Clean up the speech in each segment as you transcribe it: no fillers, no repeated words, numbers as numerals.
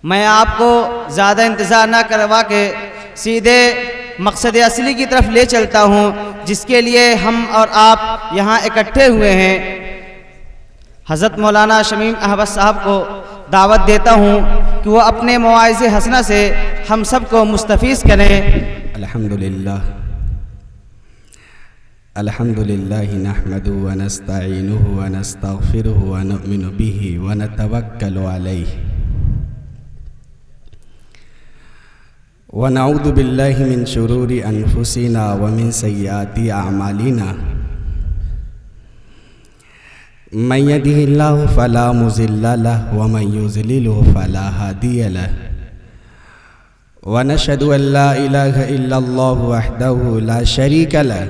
میں آپ کو زیادہ انتظار نہ کروا کے سیدھے مقصد اصلی کی طرف لے چلتا ہوں، جس کے لیے ہم اور آپ یہاں اکٹھے ہوئے ہیں۔ حضرت مولانا شمیم احمد صاحب کو دعوت دیتا ہوں کہ وہ اپنے مواعظ حسنہ سے ہم سب کو مستفیض کریں۔ الحمدللہ نحمدہ ونستعینہ ونستغفرہ ونؤمن بہ ونتوکل علیہ ونعوذ باللہ من شرور انفسنا ومن سیئات اعمالنا من یهده اللہ فلا مضل لہ ومن یضللہ فلا ہادی لہ ونشہد ان لا الہ الا اللہ وحدہ لا شریک لہ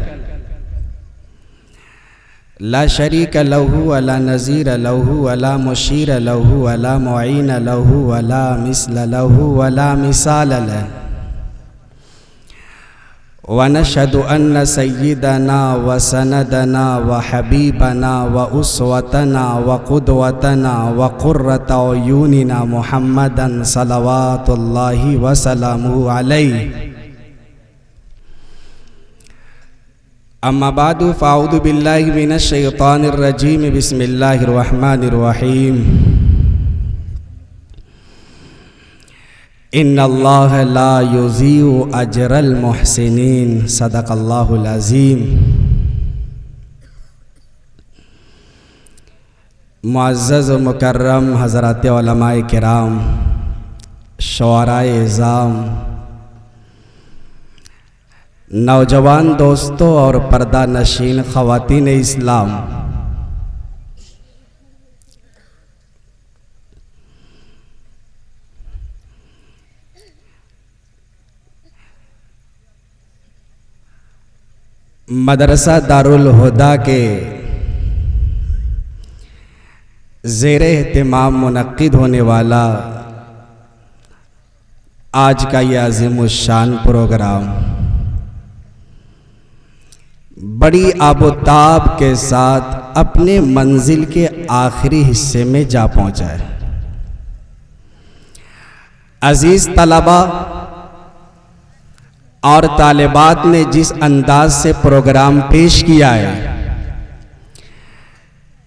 لا شریک لہ ولا نظیر لہ ولا مشیر لہ ولا معین لہ ولا مثل لہ ولا مثال لہ ونشہد ان سیدنا وسندنا وحبیبنا واسوتنا وقدوتنا وقرۃ اعیننا محمدا صلوات اللہ وسلامہ علیہ۔ اما بعد فاعوذ باللہ من الشیطان الرجیم بسم اللہ الرحمن الرحیم۔ ان اللہ لا یضیع اجر المحسنین، صدق اللہ العظیم۔ معزز و مکرم حضرات علماء کرام، شعراء اعظام، نوجوان دوستوں اور پردہ نشین خواتین اسلام، مدرسہ دارالہدیٰ کے زیر اہتمام منعقد ہونے والا آج کا یہ عظیم الشان پروگرام بڑی آب و تاب کے ساتھ اپنے منزل کے آخری حصے میں جا پہنچا ہے۔ عزیز طلبہ اور طالبات نے جس انداز سے پروگرام پیش کیا ہے،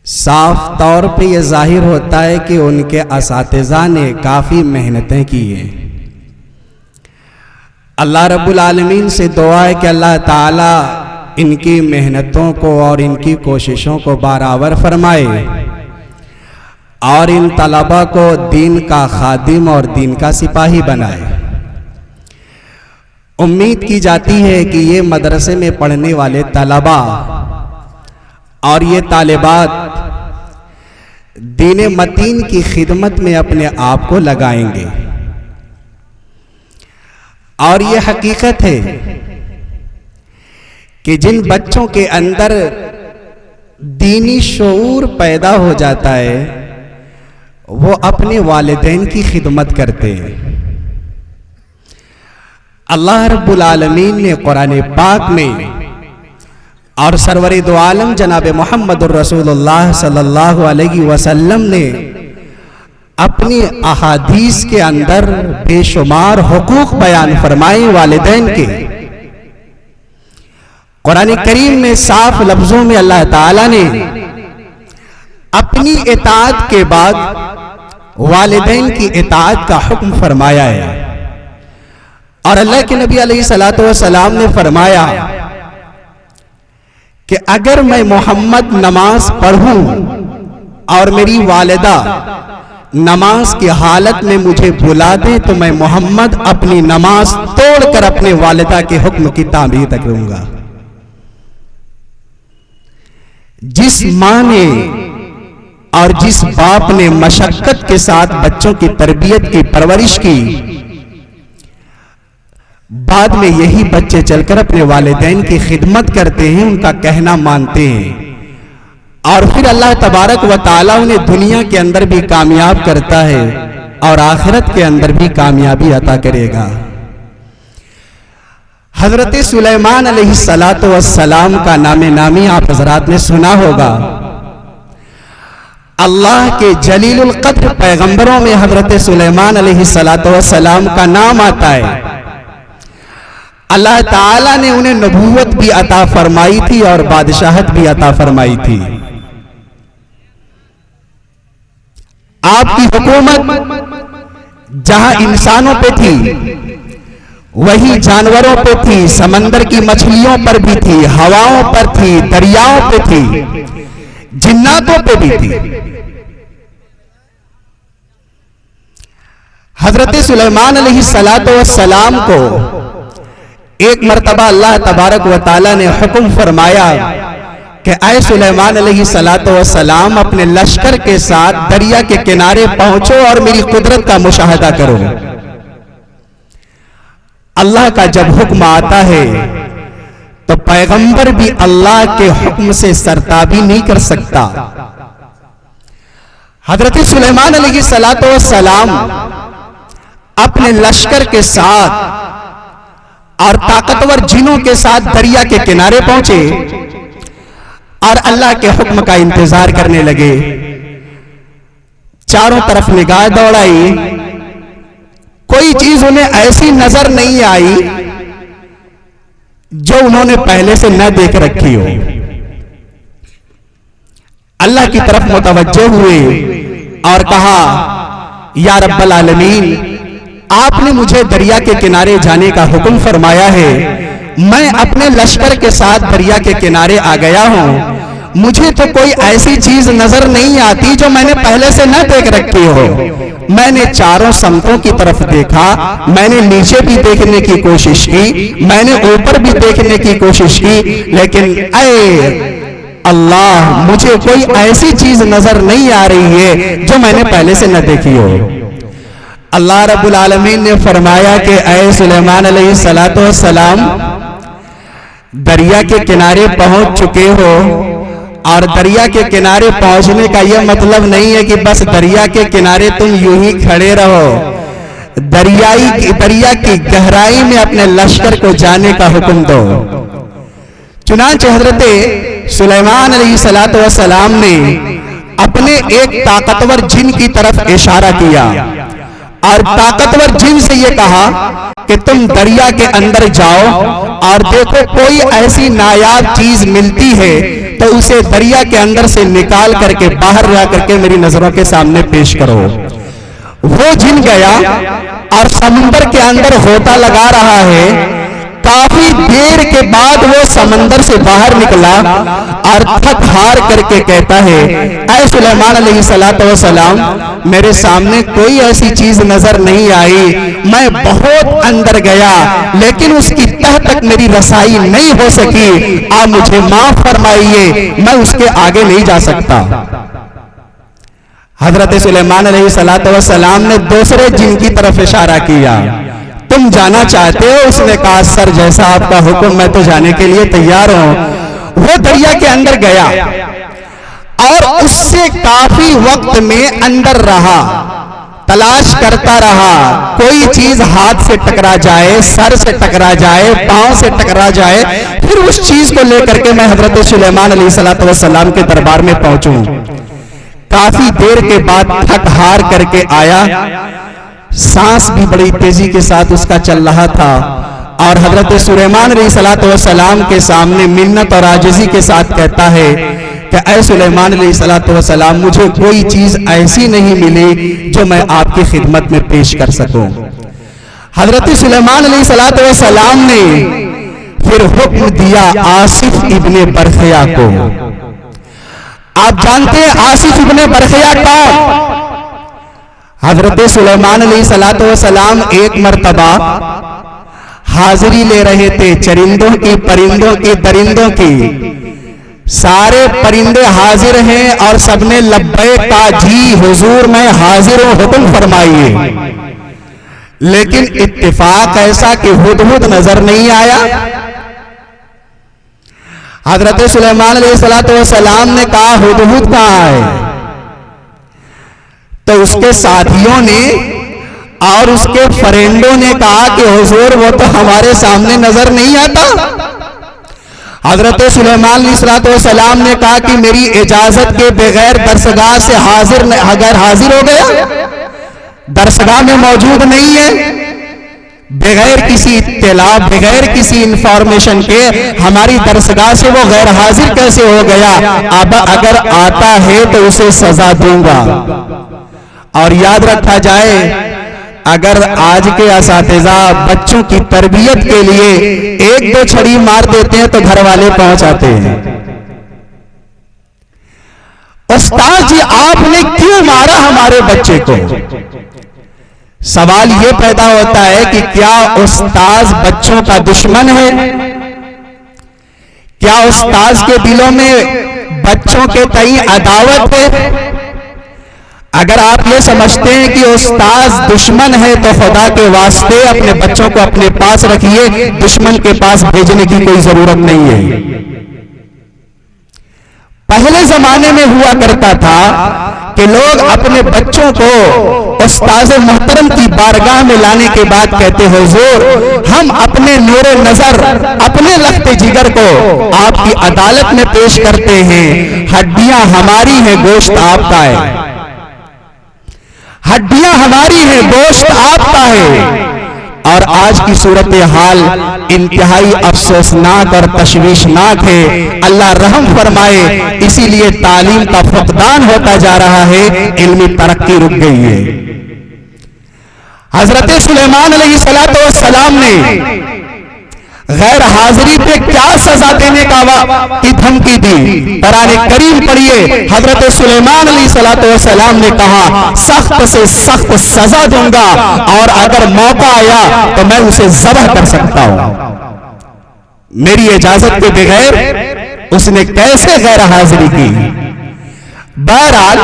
صاف طور پہ یہ ظاہر ہوتا ہے کہ ان کے اساتذہ نے کافی محنتیں کی ہیں۔ اللہ رب العالمین سے دعا ہے کہ اللہ تعالیٰ ان کی محنتوں کو اور ان کی کوششوں کو برابر فرمائے اور ان طلبہ کو دین کا خادم اور دین کا سپاہی بنائے۔ امید کی جاتی ہے کہ یہ مدرسے میں پڑھنے والے طلبہ اور یہ طالبات دین متین کی خدمت میں اپنے آپ کو لگائیں گے، اور یہ حقیقت ہے کہ جن بچوں کے اندر دینی شعور پیدا ہو جاتا ہے وہ اپنے والدین کی خدمت کرتے ہیں۔ اللہ رب العالمین نے قرآن پاک میں اور سرور دو عالم جناب محمد الرسول اللہ صلی اللہ علیہ وسلم نے اپنی احادیث کے اندر بے شمار حقوق بیان فرمائے والدین کے۔ قرآن کریم میں صاف لفظوں میں اللہ تعالیٰ نے اپنی اطاعت کے بعد والدین کی اطاعت کا حکم فرمایا ہے، اور اللہ کے نبی علیہ السلام نے فرمایا کہ اگر میں محمد نماز پڑھوں اور میری والدہ نماز کی حالت میں مجھے بلا دیں تو میں محمد اپنی نماز توڑ کر اپنے والدہ کے حکم کی تعمیل کروں گا۔ جس ماں نے اور جس باپ نے مشقت کے ساتھ بچوں کی تربیت کی پرورش کی، بعد میں یہی بچے چل کر اپنے والدین کی خدمت کرتے ہیں، ان کا کہنا مانتے ہیں، اور پھر اللہ تبارک و تعالیٰ انہیں دنیا کے اندر بھی کامیاب کرتا ہے اور آخرت کے اندر بھی کامیابی عطا کرے گا۔ حضرت سلیمان علیہ السلام کا نام نامی آپ حضرات نے سنا ہوگا۔ اللہ کے جلیل القدر پیغمبروں میں حضرت سلیمان علیہ السلام کا نام آتا ہے۔ اللہ تعالیٰ نے انہیں نبوت بھی عطا فرمائی تھی اور بادشاہت بھی عطا فرمائی تھی۔ آپ کی حکومت جہاں انسانوں پہ تھی وہی جانوروں پہ تھی، سمندر کی مچھلیوں پر بھی تھی، ہواؤں پر تھی، دریاؤں پہ تھی، جناتوں پہ بھی تھی۔ حضرت سلیمان علیہ السلام کو ایک مرتبہ اللہ تبارک و تعالی نے حکم فرمایا کہ اے سلیمان علیہ السلام اپنے لشکر کے ساتھ دریا کے کنارے پہنچو اور میری قدرت کا مشاہدہ کرو۔ اللہ کا جب حکم آتا ہے تو پیغمبر بھی اللہ کے حکم سے سرتابی نہیں کر سکتا۔ حضرت سلیمان علیہ السلام اپنے لشکر کے ساتھ اور طاقتور جنوں کے ساتھ دریا کے کنارے پہنچے اور اللہ کے حکم کا انتظار کرنے لگے۔ چاروں طرف نگاہ دوڑائی، کوئی چیز انہیں ایسی نظر نہیں آئی جو انہوں نے پہلے سے نہ دیکھ رکھی ہو۔ اللہ کی طرف متوجہ ہوئے اور کہا یا رب العالمین، آپ نے مجھے دریا کے کنارے جانے کا حکم فرمایا ہے، میں اپنے لشکر کے ساتھ دریا کے کنارے آ گیا ہوں، مجھے تو کوئی ایسی چیز نظر نہیں آتی جو میں نے پہلے سے نہ دیکھ رکھی ہو۔ میں نے چاروں سمتوں کی طرف دیکھا، میں نے نیچے بھی دیکھنے کی کوشش کی، میں نے اوپر بھی دیکھنے کی کوشش کی، لیکن اے اللہ مجھے کوئی ایسی چیز نظر نہیں آ رہی ہے جو میں نے پہلے سے نہ دیکھی ہو۔ اللہ رب العالمین نے فرمایا کہ اے سلیمان علیہ السلام دریا کے کنارے پہنچ چکے ہو، اور دریا کے کنارے پہنچنے کا یہ مطلب نہیں ہے کہ بس دریا کے کنارے تم یوں ہی کھڑے رہو، دریا کی گہرائی میں اپنے لشکر کو جانے کا حکم دو۔ چنانچہ حضرت سلیمان علیہ السلام نے اپنے ایک طاقتور جن کی طرف اشارہ کیا اور طاقتور جن سے یہ کہا کہ تم دریا کے اندر جاؤ اور دیکھو کوئی ایسی نایاب چیز ملتی ہے تو اسے دریا کے اندر سے نکال کر کے باہر لا کر کے میری نظروں کے سامنے پیش کرو۔ وہ جن گیا اور سمندر کے اندر غوطہ لگا رہا ہے، کافی دیر کے بعد وہ سمندر سے باہر نکلا اور تھک ہار کر کے کہتا ہے اے سلیمان علیہ السلام میرے سامنے کوئی ایسی چیز نظر نہیں آئی، میں بہت اندر گیا لیکن اس کی تہ تک میری رسائی نہیں ہو سکی، آپ مجھے معاف فرمائیے، میں اس کے آگے نہیں جا سکتا۔ حضرت سلیمان علیہ السلام نے دوسرے جن کی طرف اشارہ کیا، تم جانا چاہتے ہو؟ اس نے کہا سر جیسا آپ کا حکم، میں تو جانے کے لیے تیار ہوں۔ وہ دریا کے اندر گیا اور اس سے کافی وقت میں اندر رہا، تلاش کرتا رہا، کوئی چیز ہاتھ سے ٹکرا جائے، سر سے ٹکرا جائے، پاؤں سے ٹکرا جائے، پھر اس چیز کو لے کر کے میں حضرت سلیمان علیہ السلام کے دربار میں پہنچوں۔ کافی دیر کے بعد تھک ہار کر کے آیا، سانس بھی بڑی تیزی کے ساتھ اس کا چل رہا تھا، اور حضرت سلیمان علیہ السلام کے سامنے منت اور عاجزی کے ساتھ کہتا ہے کہ اے سلیمان علیہ السلام مجھے کوئی چیز ایسی نہیں ملی جو میں آپ کی خدمت میں پیش کر سکوں۔ حضرت سلیمان علیہ السلام نے پھر حکم دیا آصف ابن برخیا کو۔ آپ جانتے ہیں آصف ابن برخیا کون؟ حضرت سلیمان علیہ السلام ایک مرتبہ حاضری لے رہے تھے چرندوں کی، پرندوں کی، درندوں کی، سارے پرندے حاضر ہیں اور سب نے لبیک کہا جی حضور میں حاضر ہوں، حکم فرمائیے، لیکن اتفاق ایسا کہ ہدہد نظر نہیں آیا۔ حضرت سلیمان علیہ السلام نے کہا ہدہد کہاں ہے؟ تو اس کے ساتھیوں نے اور اس کے فرینڈوں نے کہا کہ حضور وہ تو ہمارے سامنے نظر نہیں آتا۔ حضرت سلیمان علیہ السلام نے کہا کہ میری اجازت کے بغیر درسگاہ سے اگر حاضر ہو گیا، درسگاہ میں موجود نہیں ہے، بغیر کسی اطلاع، بغیر کسی انفارمیشن کے ہماری درسگاہ سے وہ غیر حاضر کیسے ہو گیا؟ اب اگر آتا ہے تو اسے سزا دوں گا۔ اور یاد رکھا جائے، اگر آج کے اساتذہ بچوں کی تربیت کے لیے ایک دو چھڑی مار دیتے ہیں تو گھر والے پہنچ آتے ہیں، استاد جی آپ نے کیوں مارا ہمارے بچے کو؟ سوال یہ پیدا ہوتا ہے کہ کیا استاذ بچوں کا دشمن ہے؟ کیا استاذ کے دلوں میں بچوں کے تئیں عداوت ہے؟ اگر آپ یہ سمجھتے ہیں کہ استاذ دشمن ہے تو خدا کے واسطے اپنے بچوں کو اپنے پاس رکھیے، دشمن کے پاس بھیجنے کی کوئی ضرورت نہیں ہے۔ پہلے زمانے میں ہوا کرتا تھا کہ لوگ اپنے بچوں کو استاذ محترم کی بارگاہ میں لانے کے بعد کہتے حضور ہم اپنے نور نظر، اپنے لخت جگر کو آپ کی عدالت میں پیش کرتے ہیں، ہڈیاں ہماری ہیں گوشت آپ کا ہے، ہڈیاں ہماری ہیں گوشت آپ کا ہے۔ اور آج کی صورتحال انتہائی افسوسناک اور تشویشناک ہے، اللہ رحم فرمائے۔ اسی لیے تعلیم کا فقدان ہوتا جا رہا ہے، علمی ترقی رک گئی ہے۔ حضرت سلیمان علیہ السلام نے غیر حاضری پہ کیا سزا دینے کی دھمکی دی؟ قرآن کریم پڑھیے، حضرت سلیمان علیہ السلام نے کہا سخت سے سخت سزا دوں گا، اور اگر موقع آیا تو میں اسے ذبح کر سکتا ہوں۔ میری اجازت کے بغیر اس نے کیسے غیر حاضری کی؟ بہرحال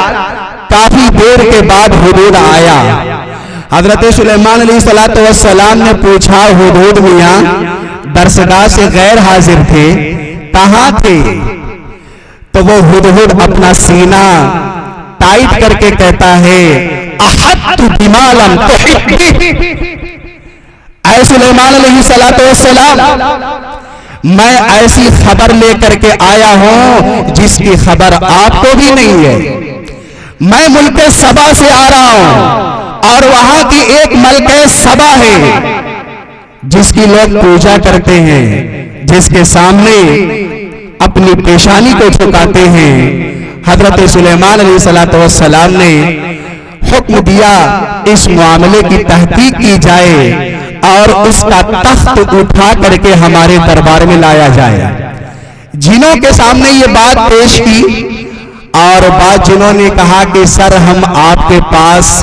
کافی دیر کے بعد ہدہد آیا۔ حضرت سلیمان علیہ السلام نے پوچھا ہدہد میاں درسگاہ سے غیر حاضر تھے، کہاں تھے؟ تو وہ ہدہد اپنا سینہ ٹائٹ کر کے کہتا ہے احط بما لم تحط به، اے سلیمان علیہ السلام میں ایسی خبر لے کر کے آیا ہوں جس کی خبر آپ کو بھی نہیں ہے۔ میں ملک سبا سے آ رہا ہوں، اور وہاں کی ایک ملکہ سبا ہے جس کی لوگ پوجا کرتے ہیں، جس کے سامنے اپنی پیشانی کو جھکاتے ہیں۔ حضرت سلیمان علیہ السلام نے حکم دیا اس معاملے کی تحقیق کی جائے اور اس کا تخت اٹھا کر کے ہمارے دربار میں لایا جائے۔ جنوں کے سامنے یہ بات پیش کی، اور بعض جنہوں نے کہا کہ سر ہم آپ کے پاس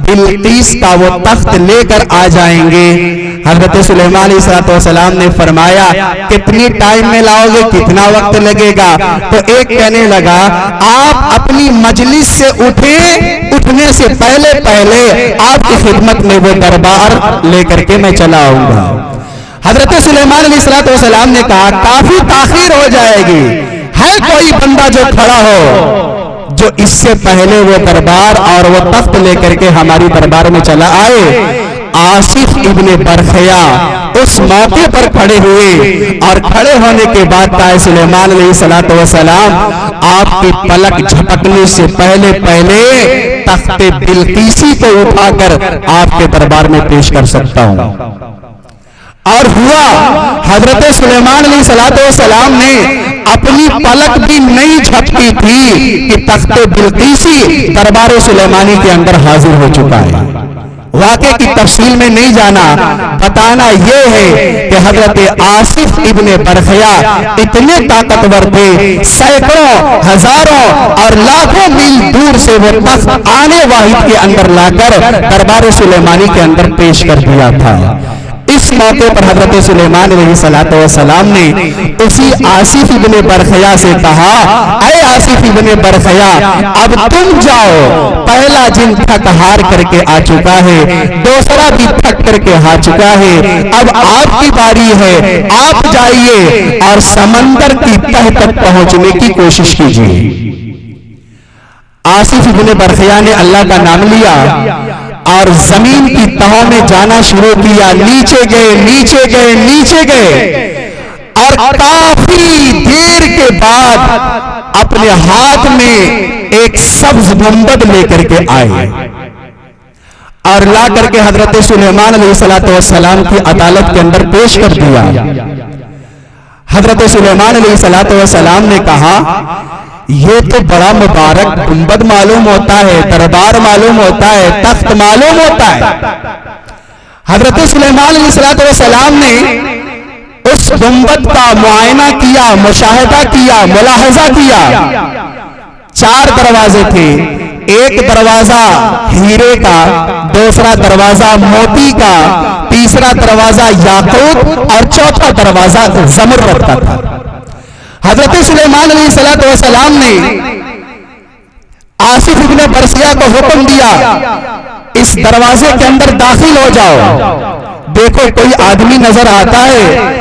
بلقیس کا وہ تخت لے کر آ جائیں گے۔ حضرت سلیمان علیہ السلام نے فرمایا کتنی ٹائم میں لاؤ گے، کتنا وقت لگے گا؟ تو ایک کہنے لگا آپ اپنی مجلس سے اٹھنے سے پہلے آپ کی خدمت میں وہ دربار لے کر کے میں چلا آؤں گا۔ حضرت سلیمان علیہ السلام نے کہا کافی تاخیر ہو جائے گی، ہے کوئی بندہ جو کھڑا ہو جو اس سے پہلے وہ دربار اور وہ تخت لے کر کے ہماری دربار میں چلا آئے؟ آصف ابن برخیا اس موقع پر کھڑے ہوئے، اور کھڑے ہونے کے بعد کہا سلیمان علیہ السلام آپ کی پلک جھپکنے سے پہلے تخت بلقیسی کو اٹھا کر آپ کے دربار میں پیش کر سکتا ہوں۔ اور ہوا حضرت سلیمان علیہ السلام نے اپنی پلک بھی نہیں جھپکی تھی کہ تخت بلقیسی دربار سلیمانی کے اندر حاضر ہو چکا ہے۔ واقعے کی تفصیل میں نہیں جانا، بتانا یہ ہے کہ حضرت آصف ابن برخیا اتنے طاقتور تھے، سینکڑوں، ہزاروں اور لاکھوں میل دور سے وہ تخت آنے واحد کے اندر لا کر دربار سلیمانی کے اندر پیش کر دیا تھا۔ اس موقع پر حضرت سلیمان علیہ السلام نے اسی آصف ابن برخیا سے کہا اے آصف ابن برخیا اب تم جاؤ، پہلا جن تھک ہار کر کے آ چکا ہے، دوسرا بھی تھک کر کے آ چکا ہے، اب آپ کی باری ہے، آپ جائیے اور سمندر کی تہ تک پہنچنے کی کوشش کیجیے۔ آصف ابن برخیا نے اللہ کا نام لیا اور زمین کی تہوں میں جانا شروع کیا، نیچے گئے، اور کافی دیر کے بعد اپنے ہاتھ میں ایک سبز گنبد لے کر کے آئے اور لا کر کے حضرت سلیمان علیہ السلام کی عدالت کے اندر پیش کر دیا۔ حضرت سلیمان علیہ السلام نے کہا یہ تو بڑا مبارک گنبد معلوم ہوتا ہے، دربار معلوم ہوتا ہے، تخت معلوم ہوتا ہے۔ حضرت سلیمان علیہ السلام نے اس گنبد کا معائنہ کیا، مشاہدہ کیا، ملاحظہ کیا۔ 4 دروازے تھے، ایک دروازہ ہیرے کا، دوسرا دروازہ موتی کا، تیسرا دروازہ یاقوت اور چوتھا دروازہ زمرد کا تھا۔ حضرت سلیمان علیہ السلام نے آصف ابن برسیہ کو حکم دیا اس دروازے کے اندر داخل ہو جاؤ۔ دیکھو کوئی آدمی نظر آتا ہے۔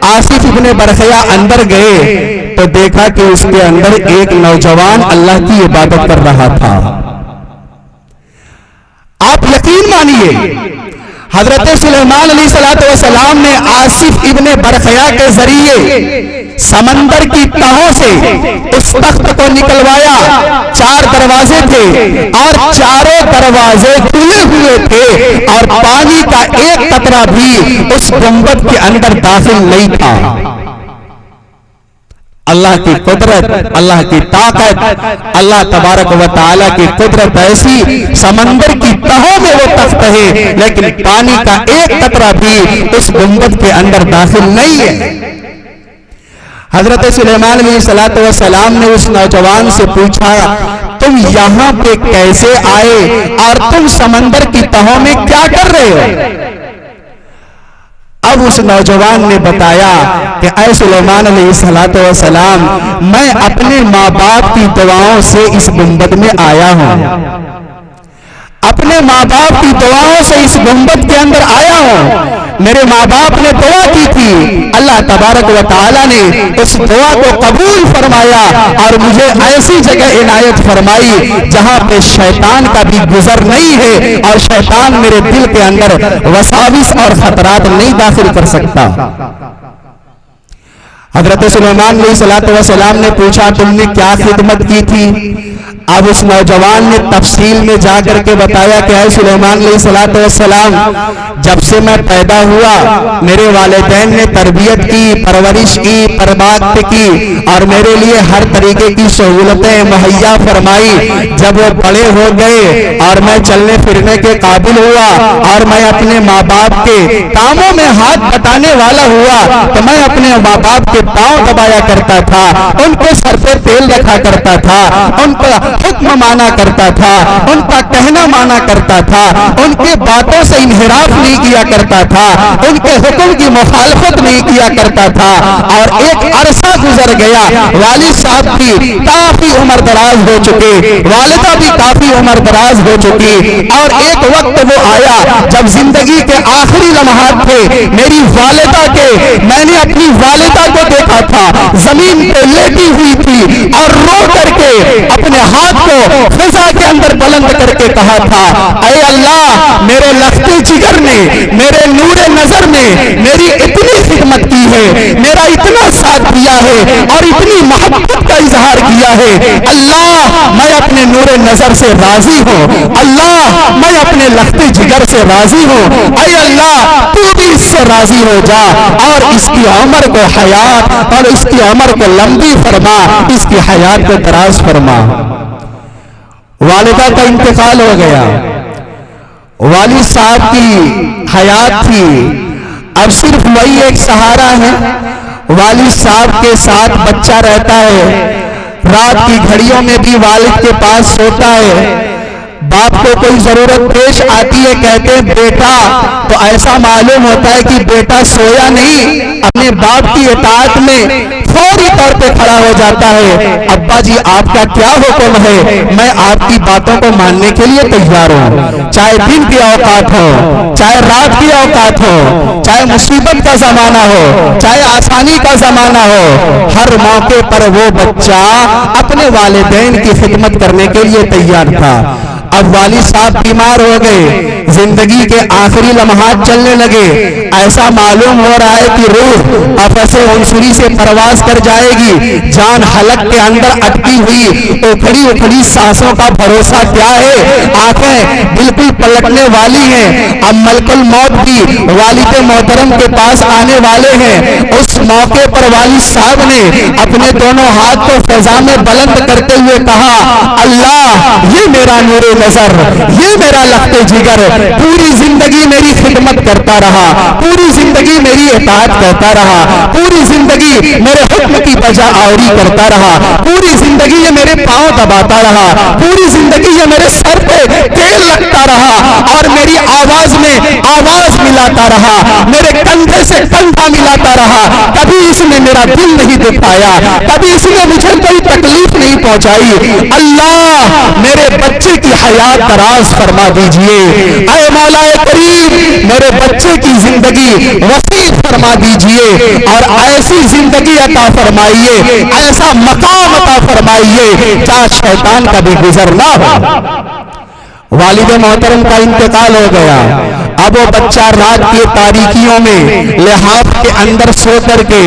آصف ابن برسیہ اندر گئے تو دیکھا کہ اس کے اندر ایک نوجوان اللہ کی عبادت کر رہا تھا۔ آپ یقین مانیے حضرت سلیمان علیہ السلام نے آصف ابن برخیا کے ذریعے سمندر کی تہوں سے اس تخت کو نکلوایا۔ 4 دروازے تھے اور چاروں دروازے کھلے ہوئے تھے اور پانی کا ایک قطرہ بھی اس گنبد کے اندر داخل نہیں تھا۔ اللہ کی قدرت، اللہ کی طاقت، اللہ تبارک و تعالیٰ کی قدرت ایسی، سمندر کی تہوں میں وہ تخت ہے لیکن پانی کا ایک قطرہ بھی اس گنبد کے اندر داخل نہیں ہے۔ حضرت سلیمان علیہ السلام نے اس نوجوان سے پوچھا تم یہاں پہ کیسے آئے اور تم سمندر کی تہوں میں کیا کر رہے ہو؟ اب اس نوجوان نے بتایا کہ اے سلیمان علیہ السلام میں اپنے ماں باپ کی دعاؤں سے اس گنبد میں آیا ہوں، اپنے ماں باپ کی دعاؤں سے اس گنبد کے اندر آیا ہوں۔ میرے ماں باپ نے دعا کی تھی، اللہ تبارک و تعالیٰ نے اس دعا کو قبول فرمایا اور مجھے ایسی جگہ عنایت فرمائی جہاں پہ شیطان کا بھی گزر نہیں ہے اور شیطان میرے دل کے اندر وساوس اور خطرات نہیں داخل کر سکتا۔ حضرت سلیمان علیہ السلام نے پوچھا تم نے کیا خدمت کی تھی؟ اب اس نوجوان نے تفصیل میں جا کر کے بتایا کہ اے سلیمان علیہ السلام جب سے میں پیدا ہوا میرے والدین نے تربیت کی، پرورش کی، پربات کی اور میرے لیے ہر طریقے کی سہولتیں مہیا فرمائی۔ جب وہ بڑے ہو گئے اور میں چلنے پھرنے کے قابل ہوا اور میں اپنے ماں باپ کے کاموں میں ہاتھ بٹانے والا ہوا تو میں اپنے ماں باپ کے پاؤں دبایا کرتا تھا، ان کے سر پہ تیل رکھا کرتا تھا، ان کا حکم مانا کرتا تھا، ان کا کہنا مانا کرتا تھا، ان کے باتوں سے انحراف نہیں کیا کرتا تھا، ان کے حکم کی مخالفت نہیں کیا کرتا تھا۔ اور ایک عرصہ گزر گیا، والد صاحب بھی کافی عمر دراز ہو چکے، والدہ بھی کافی عمر دراز ہو چکی اور ایک وقت وہ آیا جب زندگی کے آخری لمحات تھے میری والدہ کے، میں نے اپنی والدہ کو دیکھا تھا زمین پہ لیٹی ہوئی تھی اور رو کر کے اپنے ہاتھ کو فضا کے اندر بلند کر کے کہا تھا اے اللہ میرے لخت جگر نے، میرے نور نظر نے میری اتنی خدمت کی ہے، میرا اتنا ساتھ دیا ہے اور اتنی محبت کا اظہار کیا ہے، اللہ میں اپنے نور نظر سے راضی ہوں، اللہ میں اپنے لخت جگر سے راضی ہوں، اے اللہ تو بھی اس سے راضی ہو جا اور اس کی عمر کو حیات اور اس کی عمر کو لمبی فرما، اس کی حیات کو دراز فرما۔ والدہ کا انتقال ہو گیا، والد صاحب کی حیات تھی، اب صرف وہی ایک سہارا ہے، والد صاحب کے ساتھ بچہ رہتا ہے، رات کی گھڑیوں میں بھی والد کے پاس سوتا ہے، باپ کو کوئی ضرورت پیش آتی ہے کہتے ہیں بیٹا، تو ایسا معلوم ہوتا ہے کہ بیٹا سویا نہیں، اپنے باپ کی اطاعت میں فوری طور پہ کھڑا ہو جاتا ہے، ابا جی آپ کا کیا حکم ہے، میں آپ کی باتوں کو ماننے کے لیے تیار ہوں، چاہے دن کی اوقات ہو، چاہے رات کی اوقات ہو، چاہے مصیبت کا زمانہ ہو، چاہے آسانی کا زمانہ ہو، ہر موقع پر وہ بچہ اپنے والدین کی خدمت کرنے کے لیے تیار تھا۔ اب والد صاحب بیمار ہو گئے، زندگی کے آخری لمحات چلنے لگے، ایسا معلوم ہو رہا ہے کہ روح افس عنصری سے پرواز کر جائے گی، جان حلق کے اندر اٹکی ہوئی اکھڑی اکھڑی سانسوں کا بھروسہ کیا ہے، آنکھیں بالکل پلٹنے والی ہیں، اب ملک الموت بھی والد محترم کے پاس آنے والے ہیں۔ اس موقع پر والد صاحب نے اپنے دونوں ہاتھ کو فضا میں بلند کرتے ہوئے کہا، اللہ یہ میرا نور نظر، یہ میرا لخت جگر، پوری زندگی میری خدمت کرتا رہا، پوری زندگی میری اطاعت کرتا رہا، پوری زندگی میرے حکم کی بجا آوری کرتا رہا، پوری زندگی یہ میرے پاؤں دباتا رہا، پوری زندگی یہ میرے سر پہ تیل لگتا رہا اور میری آواز میں آواز ملاتا رہا، میرے کندھے سے کندھا ملاتا رہا، کبھی اس نے میرا دل نہیں دکھایا، کبھی اس نے مجھے کوئی تکلیف نہیں پہنچائی۔ اللہ میرے بچے کی حیات دراز فرما دیجئے، اے مولا کریم میرے بچے کی زندگی وسیع فرما دیجئے اور ایسی زندگی عطا فرمائیے، ایسا مقام عطا فرمائیے جہاں شیطان کا بھی گزر نہ ہو۔ والد محترم کا انتقال ہو گیا، اب وہ بچہ رات کی تاریکیوں میں لحاف کے اندر سو کر کے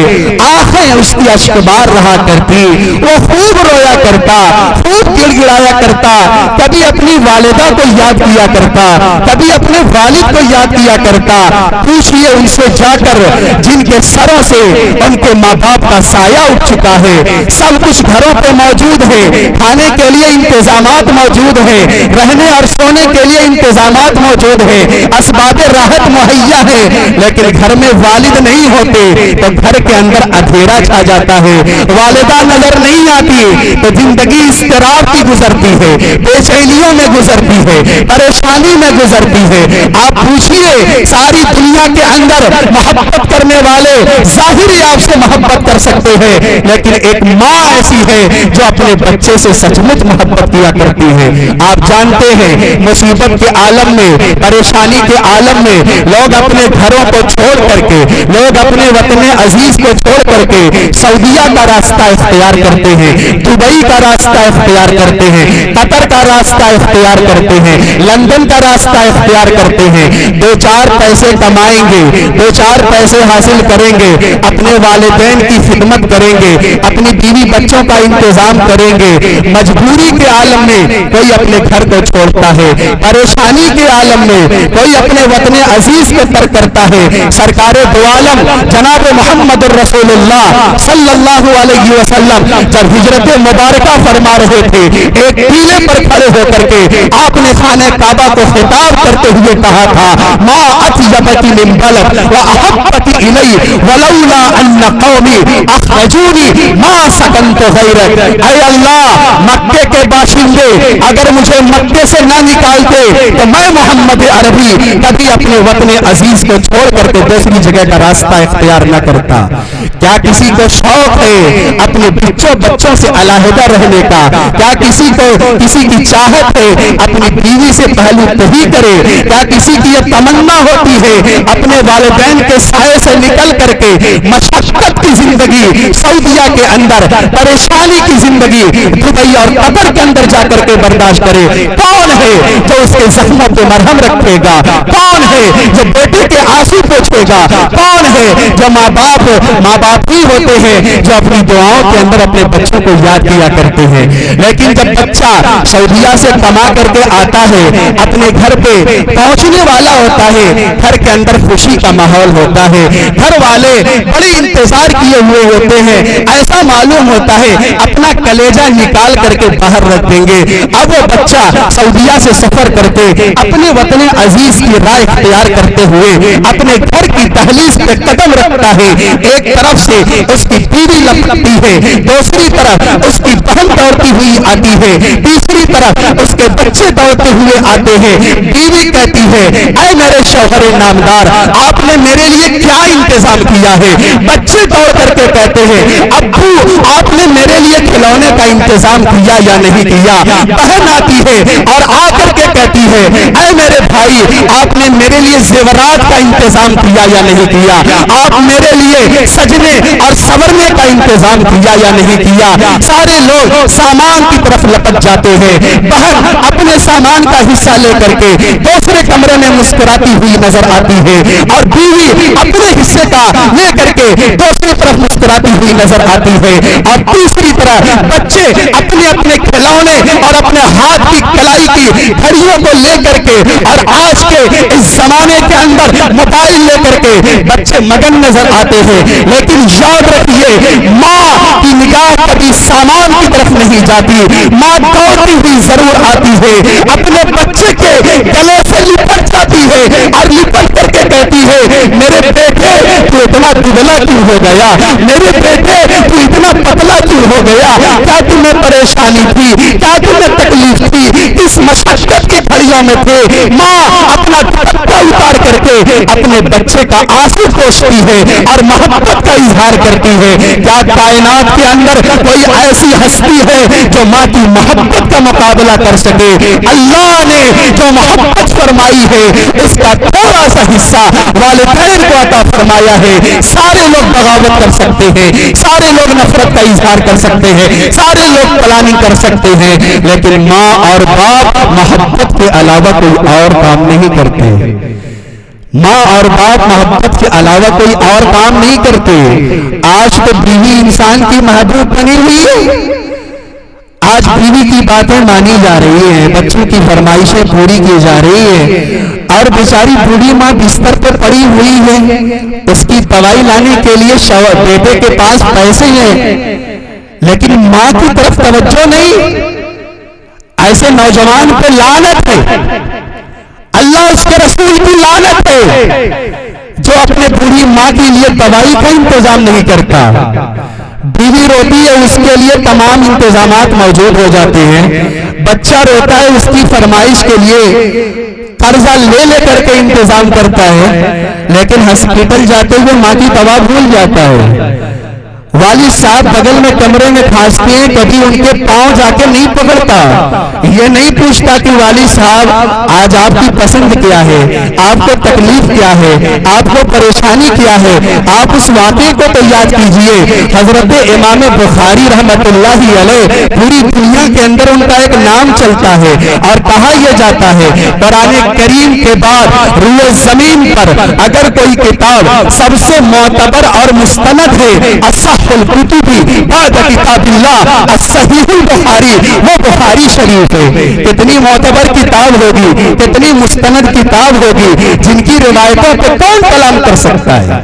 آنکھیں اس کی اشکبار رہا کرتی، وہ خوب رویا کرتا، خوب گڑ گڑایا کرتا، کبھی اپنی والدہ کو یاد کیا کرتا، کبھی اپنے والد کو یاد کیا کرتا۔ پوچھئے ان سے جا کر جن کے سروں سے ان کے ماں باپ کا سایہ اٹھ چکا ہے، سب کچھ گھروں پہ موجود ہے، کھانے کے لیے انتظامات موجود ہیں، رہنے اور سونے کے لیے انتظامات موجود ہیں، اسباب راحت مہیا ہے، لیکن گھر میں والد نہیں ہوتے تو گھر کے اندر اندھیرا چھا جاتا ہے، والدہ نظر نہیں آتی تو زندگی اضطراب کی گزرتی ہے، بے چینیوں میں گزرتی ہے، پریشانی میں گزرتی ہے۔ آپ پوچھئے ساری دنیا کے اندر محبت کرنے والے ظاہری آپ سے محبت کر سکتے ہیں، لیکن ایک ماں ایسی ہے جو اپنے بچے سے سچ مچ محبت کیا کرتی ہے۔ آپ جانتے ہیں مصیبت کے عالم میں، پریشانی کے عالم میں لوگ اپنے گھروں کو چھوڑ کر کے، لوگ اپنے وطن عزیز کو چھوڑ کر کے سعودیہ کا راستہ اختیار کرتے ہیں، دبئی کا راستہ اختیار کرتے ہیں، قطر کا راستہ اختیار کرتے ہیں، لندن کا راستہ اختیار کرتے ہیں، دو چار پیسے کمائیں گے، دو چار پیسے حاصل کریں گے، اپنے والدین کی خدمت کریں گے، اپنی بیوی بچوں کا انتظام کریں گے۔ مجبوری کے عالم میں کوئی اپنے گھر کو چھوڑتا ہے، پریشانی کے عالم میں کوئی اپنے وطن عزیز کو ترک کرتا ہے۔ سرکار دو عالم جناب محمد الرسول اللہ صلی اللہ علیہ وسلم جب ہجرت مبارکہ فرما رہے تھے، ایک ٹیلے پر کھڑے ہو کر کے آپ نے خانہ کعبہ کو خطاب کرتے ہوئے کہا تھا، ما اطیبک من بلد واحبک الی ولولا ان قومی اخرجونی ما سکنت غیرک۔ اے اللہ مکے کے باشندے اگر مجھے مکے سے نہ نکالتے تو میں محمد عربی کبھی اپنے وطن عزیز کو چھوڑ کر کے دوسری جگہ کا راستہ اختیار نہ کرتا۔ کیا کسی کو شوق ہے اپنے بچوں سے علیحدہ رہنے کا؟ کیا کسی کو کسی کی چاہت ہے اپنی بیوی سے پہلو تہی کرے؟ کیا کسی کی یہ تمنا ہوتی ہے اپنے والدین کے سائے سے نکل کر کے مشقت کی زندگی سعودیہ کے اندر، پریشانی کی زندگی دبئی اور قطر کے اندر جا کر کے برداشت کرے؟ کون ہے جو اس کے زخموں پہ مرہم رکھے گا؟ کون ہے جو بیٹے کے آنسو پوچھے گا؟ کون ہے جو ماں باپ ہی ہوتے ہیں جو اپنی دعاؤں کے اندر اپنے بچوں کو یاد کیا کرتے ہیں؟ لیکن جب بچہ سعودیہ سے کما کر کے آتا ہے، اپنے گھر پہ پہنچنے والا ہوتا ہے، گھر کے اندر خوشی کا ماحول ہوتا ہے، گھر والے بڑے انتظار کیے ہوئے ہوتے ہیں، ایسا معلوم ہوتا ہے اپنا کلیجہ نکال کر کے باہر رکھ دیں گے۔ اب وہ بچہ سعودیہ سے سفر کرتے اپنے وطن عزیز کی راہ اختیار کرتے ہوئے اپنے گھر کی دہلیز پہ قدم رکھتا ہے، ایک طرف سے اس کی بیوی لپکتی ہے، دوسری طرف اس کی بہن دوڑتی ہوئی آتی ہے، تیسری طرف اس کے بچے دوڑتے ہوئے آتے ہیں۔ بیوی کہتی ہے، اے میرے شوہر نامدار آپ نے میرے لیے کیا انتظام کیا ہے؟ بچے دوڑ کر کے کہتے ہیں، ابو آپ نے میرے لیے کھلونے کا انتظام کیا یا نہیں کیا؟ بہن آتی ہے اور آ کر کے کہتی ہے اے میرے بھائی آپ نے میرے لیے زیورات کا انتظام کیا یا نہیں کیا؟ آپ میرے لیے سجنے اور سنورنے کا انتظام کیا یا نہیں کیا؟ سارے لوگ سامان کی طرف لپٹ جاتے ہیں. بہن اپنے سامان کا حصہ لے کر کے دوسرے کمرے میں مسکراتی ہوئی نظر آتی ہے اور بیوی اپنے حصے کا لے کر کے دوسری طرف مسکراتی ہوئی نظر آتی ہے اور تیسری طرف بچے اپنے اپنے کھلونے اور اپنے ہاتھ کی کلائی کی گھڑیوں کو لے کر کے اور آج کے اس زمانے کے اندر موبائل لے کر کے بچے مگن نظر آتے ہیں. لیکن یاد رکھیے ماں کی نگاہ کبھی سامان کی طرف نہیں جاتی. ماں دوڑتی ہوئی ضرور آتی ہے, اپنے بچے کے گلے سے لپٹ جاتی ہے اور لپٹ کر کے کہتی ہے میرے بیٹے تو اتنا دبلا کیوں ہو گیا, میرے بیٹے تو اتنا پتلا کیوں ہو گیا, کیا تمہیں پریشانی تھی, کیا تمہیں تکلیف تھی, کس مشقت کی گھڑیوں میں تھے. ماں اپنا دوپٹہ اتار کر کے اپنے بچے کا آنسو پوچھتی ہے اور محبت کا اظہار کرتی ہے. کیا کائنات کے اندر کوئی ایسی ہستی ہے جو ماں کی محبت کا مقابلہ کر سکے؟ اللہ نے جو محبت فرمائی ہے اس کا تھوڑا سا حصہ والدین کو عطا فرمایا ہے. سارے لوگ بغاوت کر سکتے ہیں, سارے لوگ نفرت کا اظہار کر سکتے ہیں, سارے لوگ پلاننگ کر سکتے ہیں, لیکن ماں اور باپ محبت کے علاوہ کوئی اور کام نہیں کرتے. ماں اور باپ محبت کے علاوہ کوئی اور کام نہیں کرتے. آج تو بیوی انسان کی محبوب بنی ہوئی ہے. آج بیوی کی باتیں مانی جا رہی ہیں, بچوں کی فرمائشیں پوری کی جا رہی ہیں اور بیچاری بوڑھی ماں بستر پر پڑی ہوئی ہے. اس کی دوائی لانے کے لیے بیٹے کے پاس پیسے ہیں لیکن ماں کی طرف توجہ نہیں. ایسے نوجوان پہ لعنت ہے, اللہ اس کے رسول کی لعنت ہے جو اپنے بوڑھی ماں کے لیے دوائی کا انتظام نہیں کرتا. بیوی روتی ہے, اس کے لیے تمام انتظامات موجود ہو جاتے ہیں. بچہ روتا ہے, اس کی فرمائش کے لیے قرضہ لے کر کے انتظام کرتا ہے, لیکن ہاسپٹل جاتے ہوئے ماں کی دوا بھول جاتا ہے. والد صاحب بغل میں کمرے میں کھانستے ہیں, کبھی ان کے پاؤں جا کے نہیں پکڑتا, یہ نہیں پوچھتا کہ والد صاحب آج آپ کی پسند کیا ہے, آپ کو تکلیف کیا ہے, آپ کو پریشانی کیا ہے, آپ اس واقعے کو تو یاد کیجئے. حضرت امام بخاری رحمت اللہ علیہ پوری دنیا کے اندر ان کا ایک نام چلتا ہے اور کہا یہ جاتا ہے قرآن کریم کے بعد روئے زمین پر اگر کوئی کتاب سب سے معتبر اور مستند ہے اصح الکتب بعد کتاب اللہ الصحیح البخاری, وہ بخاری شریف ہے. کتنی معتبر کتاب ہوگی, کتنی مستند کتاب ہوگی جن کی روایتوں پہ کون کلام کر سکتا ہے.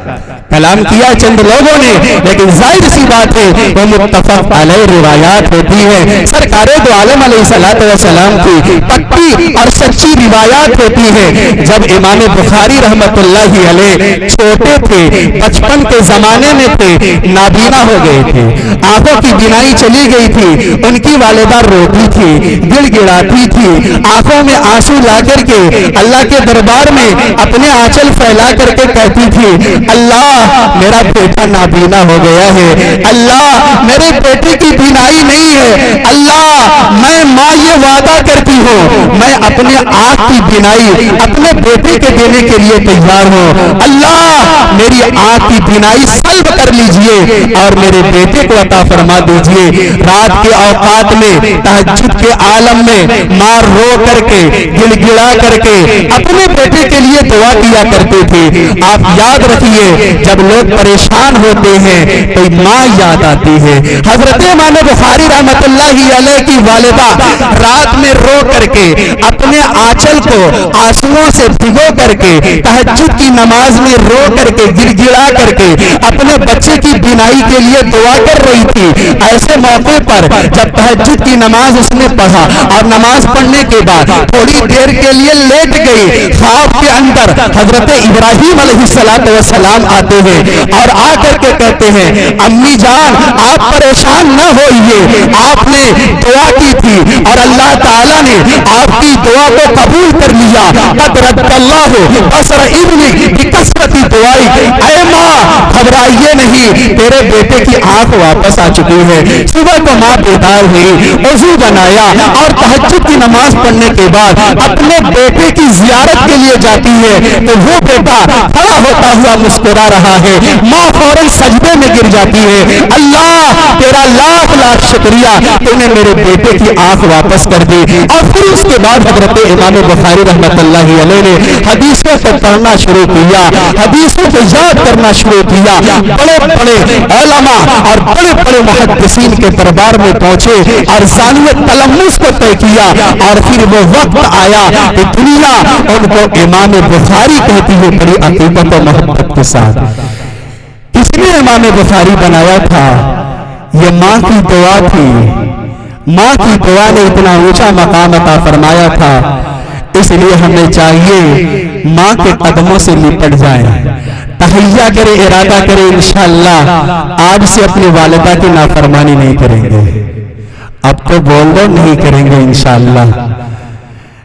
کلام کیا چند لوگوں نے, لیکن ظاہر سی بات ہے وہ متفق علیہ روایات ہوتی ہے. سرکار دو عالم علیہ الصلوۃ والسلام کی پکی اور سچی روایات ہوتی ہے. جب امام بخاری رحمت اللہ علیہ چھوٹے تھے, بچپن کے زمانے میں تھے, نابینا ہو گئے تھے, آنکھوں کی بینائی چلی گئی تھی, ان کی والدہ روتی تھی, گڑ گڑاتی تھی, آنکھوں میں آنسو لا کر کے اللہ کے دربار میں اپنے آنچل پھیلا کر کے کہتی تھی اللہ میرا بیٹا نابینا ہو گیا ہے, اللہ میرے بیٹے کی بینائی نہیں ہے, اللہ میں ماں یہ وعدہ کرتی ہوں میں اپنے آنکھ کی بینائی اپنے بیٹے کے دینے کے لیے تیار ہوں, اللہ میری آنکھ کی بینائی سلب کر لیجئے اور میرے بیٹے کو عطا فرما دیجئے. رات کے اوقات میں تہجد کے عالم میں ماں رو کر کے گڑ گڑا کر کے اپنے بیٹے کے لیے دعا کیا کرتے تھے. آپ یاد رکھیے جب لوگ پریشان ہوتے ہیں تو ماں یاد آتی ہے. حضرت امام بخاری رحمت اللہ علیہ کی والدہ رات میں رو کر کے اپنے آنچل کو آنسوؤں سے بھگو کر کے تہجد کی نماز میں رو کر کے گڑ گڑا کر کے اپنے بچے کی بینائی کے لیے دعا کر رہی تھی. ایسے موقع پر جب تہجد کی نماز اس نے پڑھا اور نماز پڑھنے کے بعد تھوڑی دیر کے لیے لیٹ گئی, خواب کے اندر حضرت ابراہیم علیہ السلام آتے ہیں اور آ کر کے کہتے ہیں امی جان آپ پریشان نہ ہوئیے, آپ نے دعا کی تھی اور اللہ تعالیٰ نے آپ کی دعا کو قبول کر لیا. قد رد اللہ بصر ابنی بکثرت دعائی. اے ماں گھبرائیے نہیں, تیرے بیٹے کی آنکھ واپس آ چکی ہے. صبح کو ماں بیدار ہوئی, وضو بنایا اور تہجد کی نماز پڑھنے کے بعد اپنے بیٹے کی زیارت کے لیے جاتی ہے تو وہ بیٹا کھڑا ہوتا ہوا مسکرا رہا ہے. ماں فوراً سجدے میں گر جاتی ہے, اللہ تیرا لاکھ لاکھ شکریہ, تو نے میرے بیٹے کی آنکھ واپس کر دی. اور پھر اس کے بعد حضرت امام بخاری رحمت اللہ علیہ نے حدیثوں کو پڑھنا شروع کیا, حدیثوں کو یاد کرنا شروع کیا. بڑے بڑے علماء اور بڑے بڑے محدثین کے دربار میں پہنچے اور ثانیت تلمس کو طے کیا. اور پھر وہ وقت آیا کہ دنیا ان کو امام بخاری کہتی ہے بڑی عقیدت و محبت کے ساتھ. کس نے امام بخاری بنایا تھا؟ یہ ماں کی دعا تھی. ماں کی دعا نے اتنا اونچا مقام عطا فرمایا تھا. اس لیے ہمیں چاہیے ماں کے قدموں سے لپٹ جائیں, تحیہ کرے, ارادہ کرے انشاءاللہ آج سے اپنی والدہ کی نافرمانی نہیں کریں گے. اب تو بول دو نہیں کریں گے انشاءاللہ,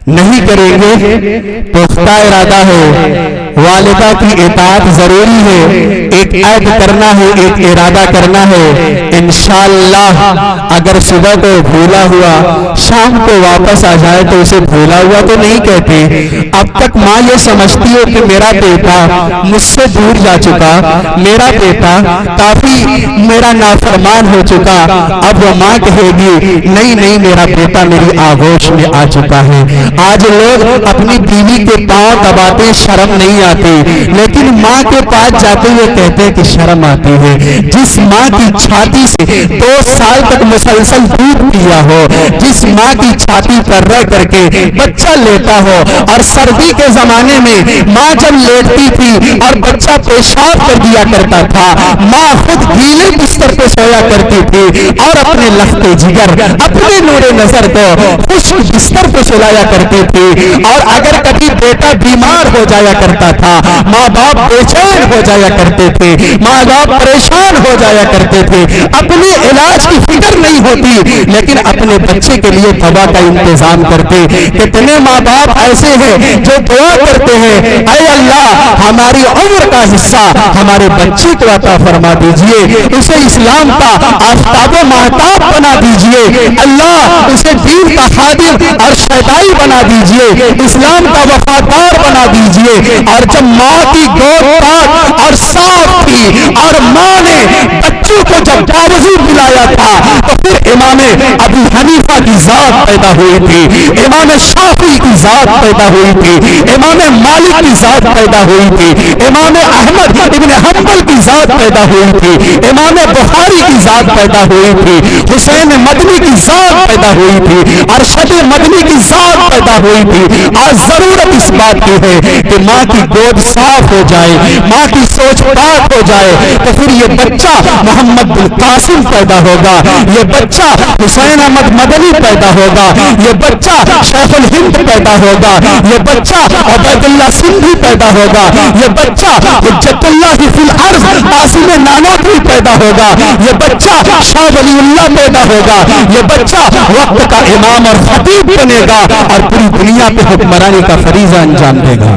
نہیں کریں گے. پختہ ارادہ ہے, والدہ کی اطاعت ضروری ہے, ایک عہد کرنا ہے, ایک ارادہ کرنا ہے. انشاءاللہ اگر صبح کو بھولا ہوا شام کو واپس آ جائے تو اسے بھولا ہوا تو نہیں کہتے. اب تک ماں یہ سمجھتی ہے کہ میرا بیٹا مجھ سے دور جا چکا, میرا بیٹا کافی میرا نافرمان ہو چکا. اب وہ ماں کہے گی نہیں نہیں, میرا بیٹا میری آغوش میں آ چکا ہے. آج لوگ اپنی بیوی کے پاؤں دباتے, شرم نہیں آتی, لیکن ماں کے پاس جاتے ہوئے کہتے کہ شرم آتی ہے. جس ماں کی چھاتی سے 2 سال تک مسلسل دودھ پیا ہو, جس ماں کی چھاتی پر رہ کر کے بچہ لیتا ہو, اور سردی کے زمانے میں ماں جب لیٹتی تھی اور بچہ پیشاب کر دیا کرتا تھا, ماں خود گیلے بستر پہ سویا کرتی تھی اور اپنے لختے جگر, اپنے نور نظر کو خشک بستر پہ سلایا کرتی تھی. اور اگر کبھی بیٹا بیمار ہو جایا کرتا تھا, ماں باپ بے چین ہو جایا کرتے تھے, ماں باپ پریشان ہو جایا کرتے تھے. اپنے علاج کی فکر نہیں ہوتی لیکن اپنے بچے کے لیے دوا کا انتظام کرتے. کتنے ماں باپ ایسے ہیں جو دعا کرتے ہیں, اے اللہ ہماری عمر کا حصہ ہمارے بچے کو عطا فرما دیجئے, اسے اسلام کا آفتاب و مہتاب بنا دیجئے, اللہ اسے دین کا خادم اور شیدائی بنا دیجئے, اسلام کا وفادار بنا دیجئے. اور جب ماں کی گود پاک اور صاف تھی اور ماں نے بچوں کو جب باوضو ملایا تھا تو پھر امام ابو حنیفہ کی ذات پیدا ہوئی تھی, امام شافعی کی ذات پیدا ہوئی تھی, امام مالک کی ذات پیدا ہوئی تھی, امام احمد ابن حنبل کی ذات پیدا ہوئی تھی, امام بخاری کی ذات پیدا ہوئی تھی, حسین مدنی کی ذات پیدا ہوئی تھی, ارشد مدنی کی ذات پیدا ہوئی تھی. آج ضرورت اس بات کی ہے کہ ماں کی گود صاف ہو جائے, ماں کی سوچ پاک ہو جائے, تو پھر یہ بچہ محمد بن قاسم پیدا ہوگا, یہ بچہ حسین احمد مدنی پیدا ہوگا, یہ بچہ شیخ الہند پیدا ہوگا, یہ بچہ عبید اللہ سندھی پیدا ہوگا, یہ بچہ حجت اللہ فی الارض قاسم نانوتوی پیدا ہوگا, یہ بچہ شاہ ولی اللہ پیدا ہوگا, یہ بچہ وقت کا امام اور خطیب بنے گا اور پوری دنیا پہ حکمرانی کا فریضہ انجام دے گا.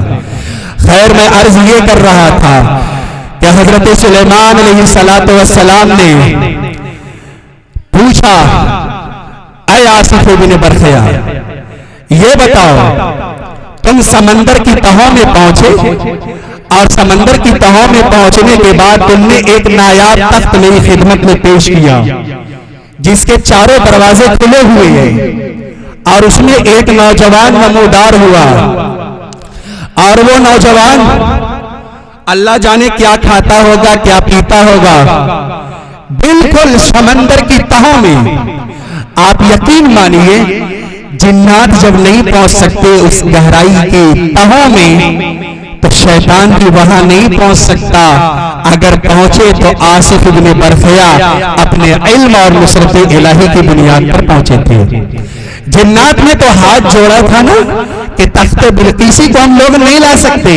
خیر میں عرض یہ کر رہا تھا کہ حضرت سلیمان علیہ السلام نے پوچھا, اے آصف بن برخیا یہ بتاؤ تم سمندر کی تہوں میں پہنچے اور سمندر کی تہوں میں پہنچنے کے بعد تم نے ایک نایاب تخت میری خدمت میں پیش کیا جس کے چاروں دروازے کھلے ہوئے ہیں, اور اس میں ایک نوجوان نمودار ہوا, اور وہ نوجوان اللہ جانے کیا کھاتا ہوگا کیا پیتا ہوگا. بالکل سمندر کی تہوں میں, آپ یقین مانیے جنات جب نہیں پہنچ سکتے اس گہرائی کی تہوں میں تو شیطان بھی وہاں نہیں پہنچ سکتا. اگر پہنچے تو آصف بن برخیا اپنے علم اور نصرت الہی کی بنیاد پر پہنچے تھے. جنات نے تو ہاتھ جوڑا تھا نا کہ تخت بلقیسی کو ہم لوگ نہیں لا سکتے.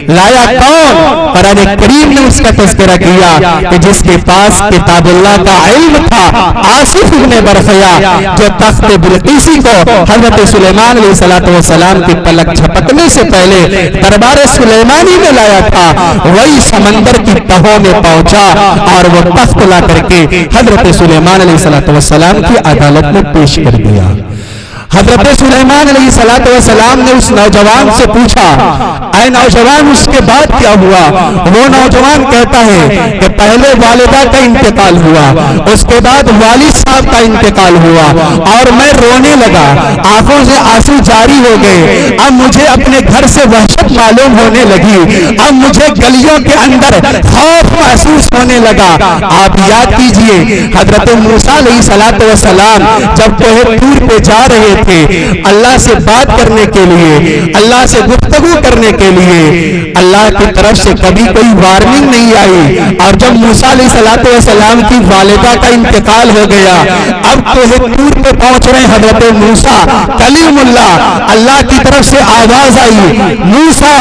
لایا کون؟ قرآن کریم نے اس کا تذکرہ کیا کہ جس کے پاس کتاب اللہ کا علم تھا، آصف ابن برخیا، جو تخت بلقیسی کو حضرت سلیمان علیہ السلام کی پلک جھپکنے سے پہلے دربار سلیمانی میں لایا تھا، وہی سمندر کی تہوں میں پہنچا اور وہ تخت لا کر کے حضرت سلیمان علیہ السلام کی عدالت میں پیش کر دیا. حضرت سلیمان علیہ السلام نے اس نوجوان سے پوچھا، اے نوجوان اس کے بعد کیا ہوا؟ وہ نوجوان کہتا ہے کہ پہلے والدہ کا انتقال ہوا، اس کے بعد والد صاحب کا انتقال ہوا اور میں رونے لگا، آنکھوں سے آنسو جاری ہو گئے. اب مجھے اپنے گھر سے وحشت معلوم ہونے لگی، اب مجھے گلیوں کے اندر خوف محسوس ہونے لگا. آپ یاد کیجئے حضرت موسیٰ علیہ السلام جب کوہ طور پہ جا رہے تھے اللہ سے بات کرنے کے لیے، اللہ سے گفتگو کرنے کے لیے، اللہ کی طرف سے کبھی کوئی وارننگ نہیں آئی. اور جب موسیٰ علیہ السلام کی والدہ کا انتقال ہو گیا، اب کوہ طور پہ پہنچ رہے حضرت موسیٰ کلیم اللہ، اللہ کی طرف سے آواز آئی، موسیٰ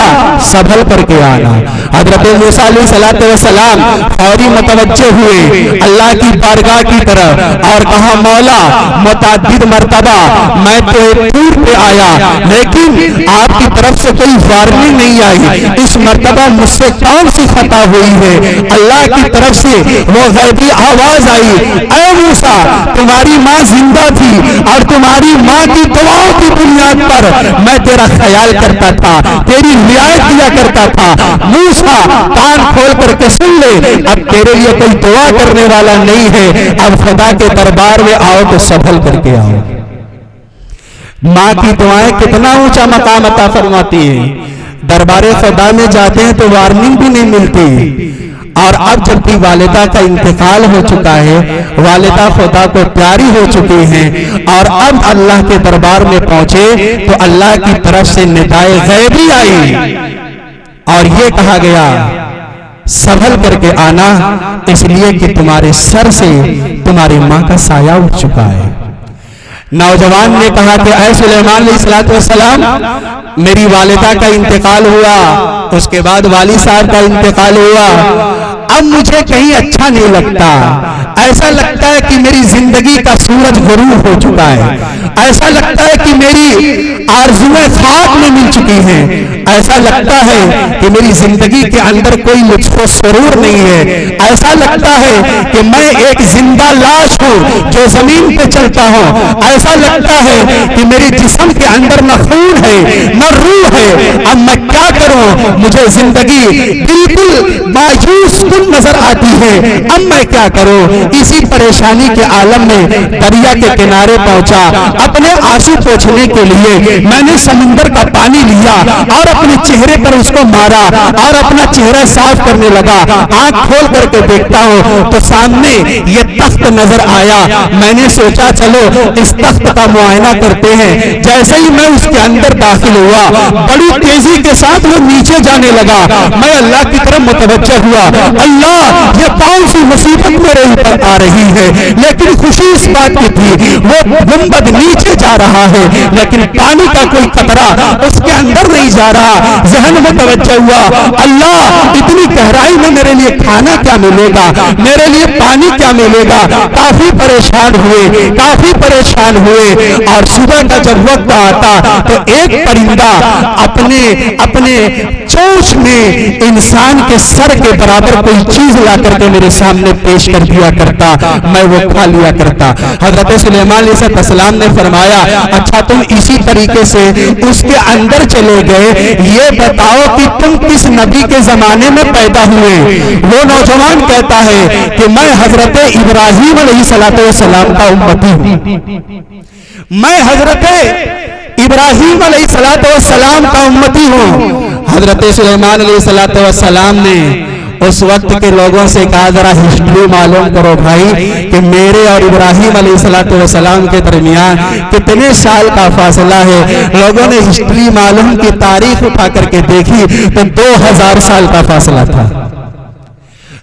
سنبھل کر کے آنا. حضرت موسیٰ علیہ السلام فوری متوجہ ہوئے اللہ کی بارگاہ کی طرف اور کہا، مولا متعدد مرتبہ میں تو طور پہ آیا لیکن آپ کی طرف سے کوئی وارننگ نہیں آئی، اس مرتبہ مجھ سے کون سی خطا ہوئی ہے؟ اللہ کی طرف سے وہ غیبی آواز آئی، اے موسیٰ تمہاری ماں زندہ تھی اور تمہاری ماں کی دعاؤں کی بنیاد پر میں تیرا خیال کرتا تھا، تیری رعایت کیا کرتا تھا. موسیٰ کان کھول کر کے سن لے، اب تیرے لیے کوئی دعا کرنے والا نہیں ہے، اب خدا کے دربار میں آؤ تو سنبھل کر کے آؤ. ماں کی دعائیں کتنا اونچا مقام عطا فرماتی ہیں. دربار خدا میں جاتے ہیں تو وارننگ بھی نہیں ملتی. اور اب جب بھی والدہ کا انتقال ہو چکا ہے، والدہ خدا کو پیاری ہو چکی ہیں اور اب اللہ کے دربار میں پہنچے تو اللہ کی طرف سے ندائے غیبی آئی اور یہ کہا گیا، سنبھل کر کے آنا، اس لیے کہ تمہارے سر سے تمہاری ماں کا سایہ اٹھ چکا ہے. نوجوان نے کہا کہ اے سلیمان علیہ السلام، میری والدہ کا انتقال ہوا، اس کے بعد والد صاحب کا انتقال ہوا، اب مجھے کہیں اچھا نہیں لگتا. ایسا لگتا ہے کہ میری زندگی کا سورج غروب ہو چکا ہے، ایسا لگتا ہے کہ میری آرزویں خواب میں مل چکی ہیں، ایسا لگتا ہے کہ میری زندگی کے اندر کوئی لطف و سرور نہیں ہے، ایسا لگتا ہے کہ میں ایک زندہ لاش ہوں جو زمین پہ چلتا ہوں، ایسا لگتا ہے کہ میرے جسم کے اندر نہ خون ہے نہ روح ہے. اب میں کیا کروں؟ مجھے زندگی بالکل مایوس کن نظر آتی ہے، اب میں کیا کروں؟ اسی پریشانی کے عالم میں دریا کے کنارے پہنچا. اپنے آنسو پوچھنے کے لیے میں نے سمندر کا پانی لیا اور اپنے چہرے پر اس کو مارا اور اپنا چہرہ صاف کرنے لگا. آنکھ کھول کر کے دیکھتا ہوں تو سامنے یہ تخت نظر آیا. میں نے سوچا چلو اس تخت کا معائنہ کرتے ہیں. جیسے ہی میں اس کے اندر داخل ہوا، بڑی تیزی کے ساتھ وہ نیچے جانے لگا. میں اللہ کی طرف متوجہ ہوا، اللہ یہ کون سی مصیبت میرے اوپر آ رہی ہے؟ لیکن خوشی اس بات کی تھی وہ گنبد نیچے جا رہا ہے لیکن پانی کا کوئی قطرہ اس کے اندر نہیں جا رہا. ذہن میں توجہ ہوا، اللہ اتنی گہرائی میں میرے لیے کھانا کیا ملے گا، میرے لیے پانی کیا ملے گا؟ کافی پریشان ہوئے، کافی پریشان ہوئے. اور صبح کا جب وقت آتا تو ایک پرندہ اپنے چونچ میں انسان کے سر کے برابر کوئی چیز لا کر کے میرے سامنے پیش کر دیا کرتا، میں وہ کھا لیا کرتا. حضرت سلیمان علیہ السلام نے فرمایا، اچھا تم اسی طریقے سے اس کے اندر چلے گئے، یہ بتاؤ کہ تم کس نبی کے زمانے میں پیدا ہوئے؟ وہ نوجوان کہتا ہے کہ میں حضرت ابراہیم علیہ السلام کا امتی ہوں، میں حضرت ابراہیم علیہ السلام کا امتی ہوں. حضرت سلیمان علیہ السلام نے اس وقت کے لوگوں سے کہا، ذرا ہسٹری معلوم کرو بھائی کہ میرے اور ابراہیم علیہ السلام کے درمیان کتنے سال کا فاصلہ ہے. لوگوں نے ہسٹری معلوم کی تاریخ اٹھا کر کے دیکھی تو 2000 سال کا فاصلہ تھا.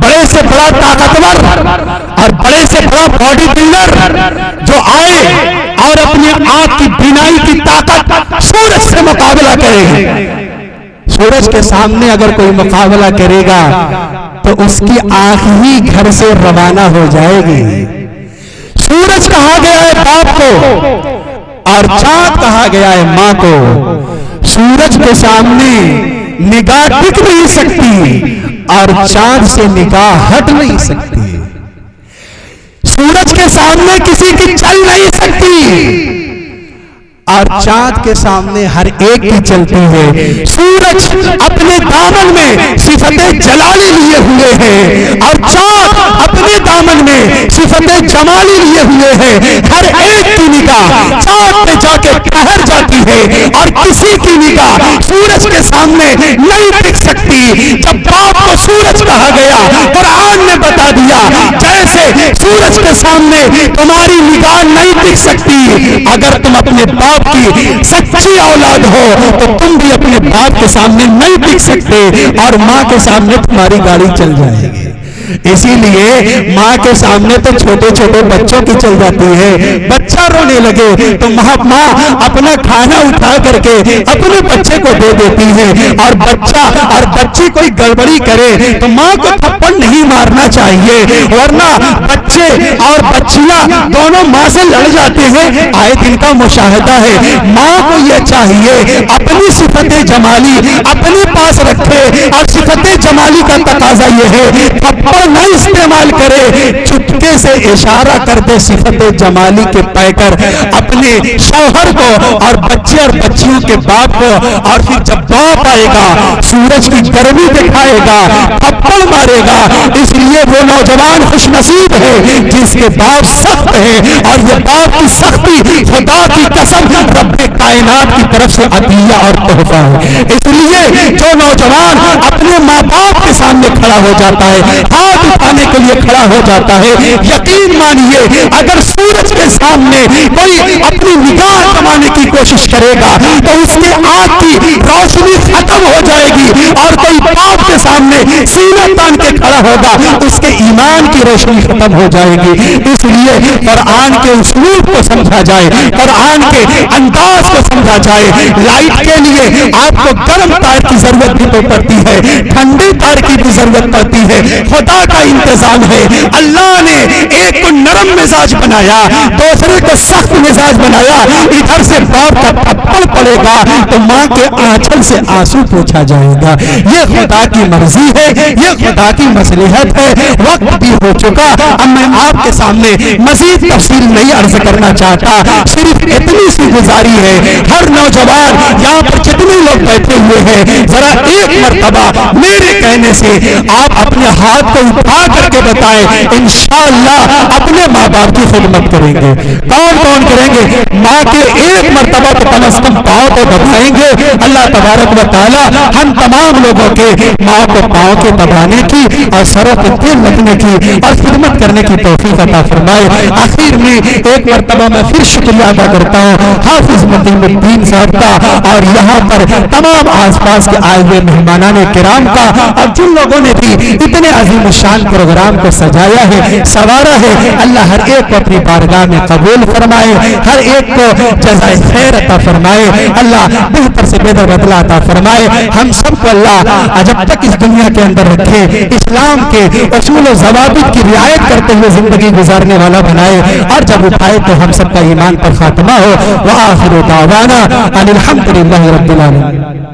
بڑے سے بڑا طاقتور اور بڑے سے بڑا باڈی بلڈر جو آئے اور اپنی آنکھ کی بینائی کی طاقت سورج سے مقابلہ کرے گا. سورج کے سامنے اگر کوئی مقابلہ کرے گا تو اس کی آنکھ ہی گھر سے روانہ ہو جائے گی. سورج کہا گیا ہے باپ کو اور چاند کہا گیا ہے ماں کو. سورج کے سامنے نگاہ ٹک نہیں سکتی اور چاند سے نگاہ ہٹ نہیں سکتی. سورج کے سامنے کسی کی چل نہیں سکتی اور چاند کے سامنے ہر ایک کی چلتی ہے. سورج اپنے دامن میں صفت جلالی لیے ہوئے ہیں اور چاند اپنے دامن میں صفت جمالی لیے ہوئے ہیں. ہر ایک کی نگاہ چاند پہ جا کے ٹھہر جاتی ہے اور کسی کی نگاہ سورج کے سامنے نہیں ٹک سکتی. جب باپ کو سورج کہا گیا قرآن نے بتا دیا جیسے سورج کے سامنے تمہاری نگاہ نہیں ٹک سکتی، اگر تم اپنے باپ کی سچی اولاد ہو تو تم بھی اپنے باپ کے سامنے نہیں ٹک سکتے اور ماں کے سامنے تمہاری گاڑی چل جائے گی. اسی لیے ماں کے سامنے تو چھوٹے چھوٹے بچوں کی چل جاتی ہے. بچہ رونے لگے تو ماں اپنا کھانا اٹھا کر کے اپنے بچے کو دے دیتی ہے اور بچہ اور بچی کوئی گڑبڑی کرے تو ماں کو تھپڑ نہیں مارنا چاہیے ورنہ بچے اور بچیاں دونوں ماں سے لڑ جاتے ہیں. آئے دن کا مشاہدہ ہے. ماں کو یہ چاہیے اپنی صفت جمالی اپنے پاس رکھے اور صفت جمالی کا تقاضا یہ ہے تھپڑ نہ استعمال کرے، چپکے سے اشارہ کر دے صفت جمالی کے پے کر اپنے شوہر کو اور بچے اور بچیوں کے باپ کو. اور پھر جب باپ آئے گا سورج کی گرمی دکھائے گا، تھپڑ مارے گا. اس لیے وہ نوجوان خوش نصیب ہے جس کے باپ سخت ہے اور یہ باپ کی سختی خدا کی قسم رب کائنات کی طرف سے عطیہ اور تحفہ ہے. اس لیے جو نوجوان اپنے ماں باپ کے سامنے کھڑا ہو جاتا ہے، ہاتھ اٹھانے کے لیے کھڑا ہو جاتا ہے، یقین مانیے اگر سورج کے سامنے کوئی اپنی نگاہ کمانے کی کوشش کرے گا تو اس کے آنکھ کی روشنی ختم ہو جائے گی اور کوئی باپ کے سامنے سینہ تان کے کھڑا ہوگا اس کے ایمان کی روشنی ختم ہو جائے گی. اس لیے قرآن کے اسلوب کو سمجھا جائے، قرآن کے انداز کو سمجھا جائے. لائٹ کے لیے آپ کو گرم تار کی ضرورت بھی تو پڑتی ہے، ٹھنڈی تار کی بھی ضرورت پڑتی ہے. خدا کا انتظام ہے. اللہ نے ایک کو نرم مزاج بنایا، دوسرے کو سخت مزاج بنایا. ادھر سے باپ کا تھپڑ پڑے گا تو ماں کے آنچل سے آنسو پوچھا جائے گا. یہ خدا کی مرضی ہے، یہ خدا کی مصلحت ہے. وقت بھی ہو چکا، اب میں آپ کے سامنے مزید تفصیل نہیں عرض کرنا چاہتا. صرف اتنی سی گزاری ہے، ہر نوجوان یہاں پر جتنے لوگ بیٹھے ہوئے ہیں ذرا ایک مرتبہ میرے کہنے سے آپ اپنے ہاتھ کو اٹھا کر کے بتائیں انشاءاللہ اپنے ماں باپ کی خدمت کریں گے. کون کون کریں گے؟ ماں کے ایک مرتبہ تو کم از کم پاؤں کو دبائیں گے. اللہ تبارک و تعالی ہم تمام لوگوں کے ماں کو پاؤں کے دبانے کی اور سروں کو تیل رکھنے کی اور خدمت کرنے کی توفیق عطا فرمائے. آخر میں ایک مرتبہ میں پھر شکریہ ادا کرتا ہوں حافظ مدین الدین صاحب کا اور یہاں پر تمام آس پاس کے آئے ہوئے مہمانان کرام کا اور جن لوگوں نے بھی اتنے عظیم الشان پروگرام کو سجایا ہے، سوارا ہے. اللہ ہر ایک کو اپنی بارگاہ میں قبول فرمائے، ہر ایک کو جزائے خیر عطا فرمائے. اللہ بہتر سے بہتر بدلہ عطا فرمائے. ہم سب کو اللہ جب تک اس دنیا کے اندر رکھے اسلام کے اصول و ضوابط کی رعایت کرتے ہوئے زندگی گزارنے والا بنائے اور جب اٹھائے تو ہم سب کا ایمان پر خاتمہ ہو. وآخر دعوانا ان الحمد للہ رب العالمین.